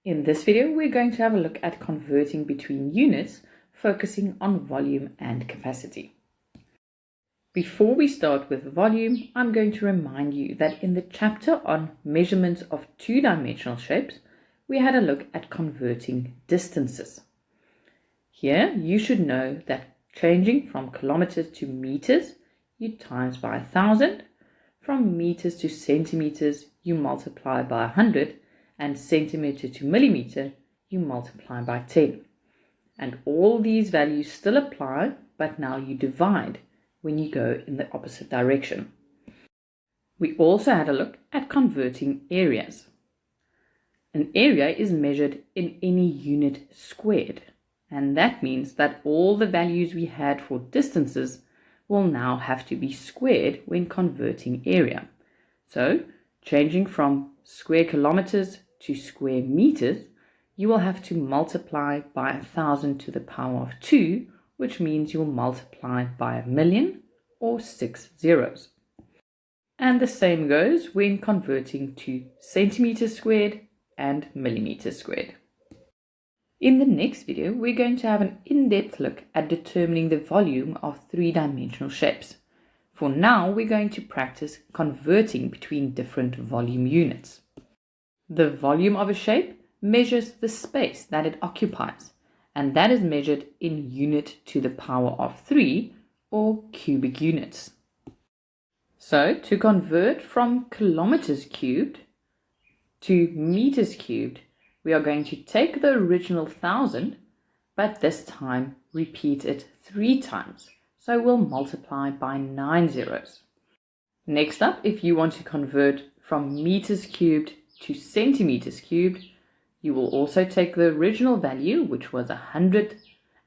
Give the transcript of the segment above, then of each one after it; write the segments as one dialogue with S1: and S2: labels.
S1: In this video, we're going to have a look at converting between units, focusing on volume and capacity. Before we start with volume, I'm going to remind you that in the chapter on measurements of two-dimensional shapes, we had a look at converting distances. Here, you should know that changing from kilometers to meters, you times by 1,000. From meters to centimeters, you multiply by 100. And centimeter to millimeter, you multiply by 10. And all these values still apply, but now you divide when you go in the opposite direction. We also had a look at converting areas. An area is measured in any unit squared, and that means that all the values we had for distances will now have to be squared when converting area. So, changing from square kilometers to square meters, you will have to multiply by 1,000 to the power of 2, which means you'll multiply by 1,000,000 or 6 zeros. And the same goes when converting to centimeters squared and millimeters squared. In the next video, we're going to have an in-depth look at determining the volume of three-dimensional shapes. For now, we're going to practice converting between different volume units. The volume of a shape measures the space that it occupies, and that is measured in unit to the power of 3 or cubic units. So, to convert from kilometers cubed to meters cubed, we are going to take the original 1,000, but this time repeat it 3 times. So we'll multiply by 9 zeros. Next up, if you want to convert from meters cubed to centimeters cubed, you will also take the original value, which was 100,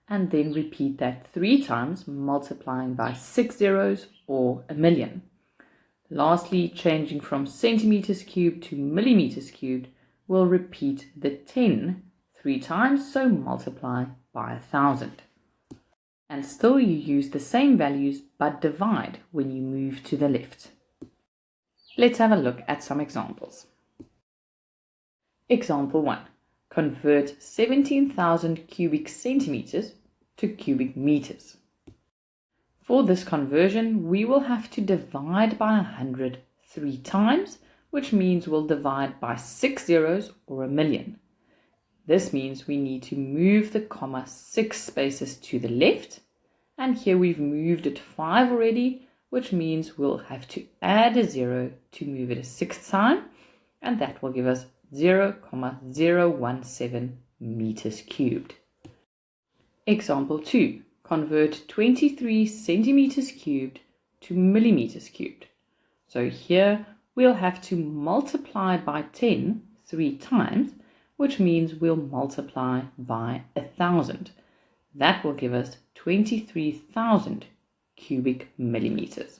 S1: and then repeat that 3 times, multiplying by 6 zeros or 1,000,000. Lastly, changing from centimeters cubed to millimeters cubed, we'll repeat the 10 3 times, so multiply by 1,000. And still you use the same values but divide when you move to the left. Let's have a look at some examples. Example 1. Convert 17,000 cubic centimeters to cubic meters. For this conversion, we will have to divide by 100 3 times, which means we'll divide by 6 zeros or 1,000,000. This means we need to move the comma 6 spaces to the left, and here we've moved it 5 already, which means we'll have to add a 0 to move it a 6th time, and that will give us 0,017 meters cubed. Example 2. Convert 23 centimeters cubed to millimeters cubed. So here we'll have to multiply by 10 3 times, which means we'll multiply by 1,000. That will give us 23,000 cubic millimeters.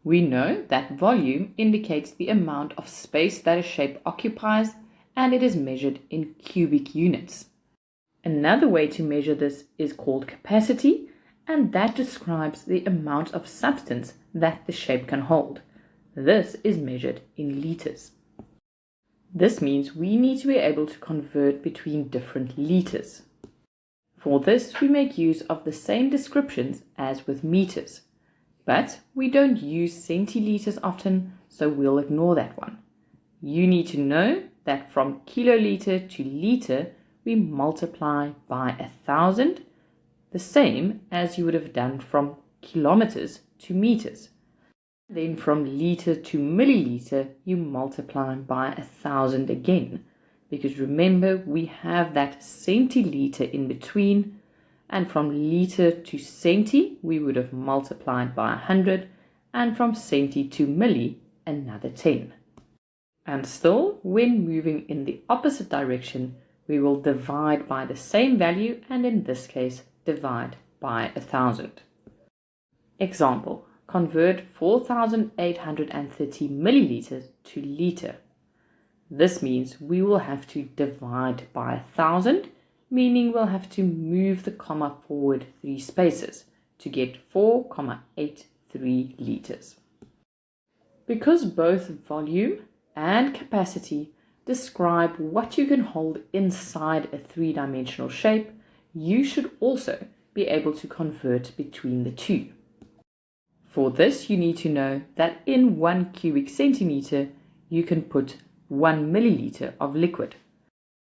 S1: We know that volume indicates the amount of space that a shape occupies, and it is measured in cubic units. Another way to measure this is called capacity, and that describes the amount of substance that the shape can hold. This is measured in liters. This means we need to be able to convert between different liters. For this, we make use of the same descriptions as with meters, but we don't use centiliters often, so we'll ignore that one. You need to know that from kiloliter to liter, we multiply by 1,000, the same as you would have done from kilometers to meters. Then from liter to milliliter, you multiply by 1,000 again, because remember we have that centiliter in between, and from liter to centi we would have multiplied by 100, and from centi to milli another 10. And still, when moving in the opposite direction, we will divide by the same value, and in this case divide by 1,000. Example. Convert 4,830 milliliters to liter. This means we will have to divide by 1,000, meaning we'll have to move the comma forward 3 spaces to get 4,83 liters. Because both volume and capacity describe what you can hold inside a three-dimensional shape, you should also be able to convert between the two. For this, you need to know that in 1 cubic centimeter, you can put 1 milliliter of liquid.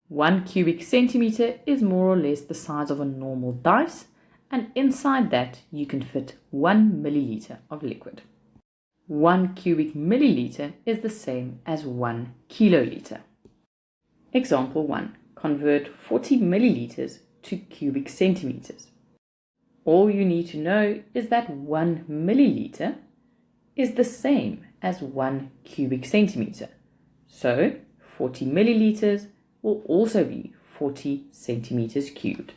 S1: 1 cubic centimeter is more or less the size of a normal dice, and inside that you can fit 1 milliliter of liquid. 1 cubic milliliter is the same as 1 kiloliter. Example 1. Convert 40 milliliters to cubic centimeters. All you need to know is that 1 milliliter is the same as 1 cubic centimeter. So 40 milliliters will also be 40 centimeters cubed.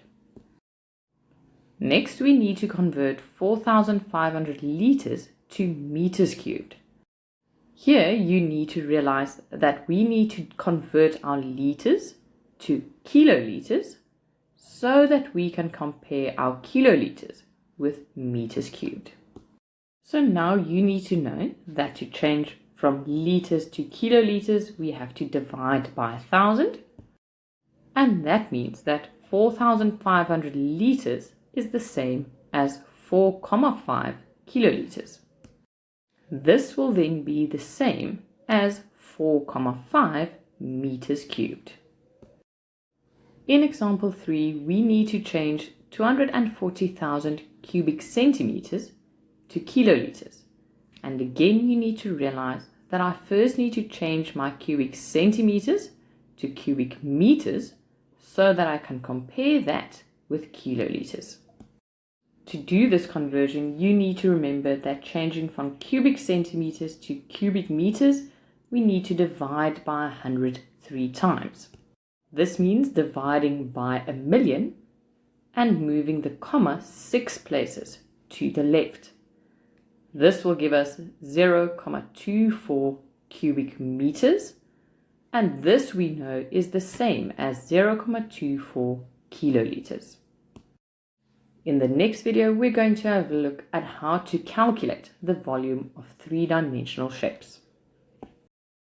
S1: Next, we need to convert 4,500 liters to meters cubed. Here you need to realize that we need to convert our liters to kiloliters so that we can compare our kiloliters with meters cubed. So now you need to know that to change from liters to kiloliters, we have to divide by 1,000. And that means that 4,500 liters is the same as 4,5 kiloliters. This will then be the same as 4,5 meters cubed. In example 3, we need to change 240,000 cubic centimeters to kiloliters. And again, you need to realize that I first need to change my cubic centimeters to cubic meters so that I can compare that with kiloliters. To do this conversion, you need to remember that changing from cubic centimeters to cubic meters, we need to divide by 100 3 times. This means dividing by 1,000,000 and moving the comma 6 places to the left. This will give us 0,24 cubic meters, and this we know is the same as 0,24 kiloliters. In the next video, we're going to have a look at how to calculate the volume of three-dimensional shapes.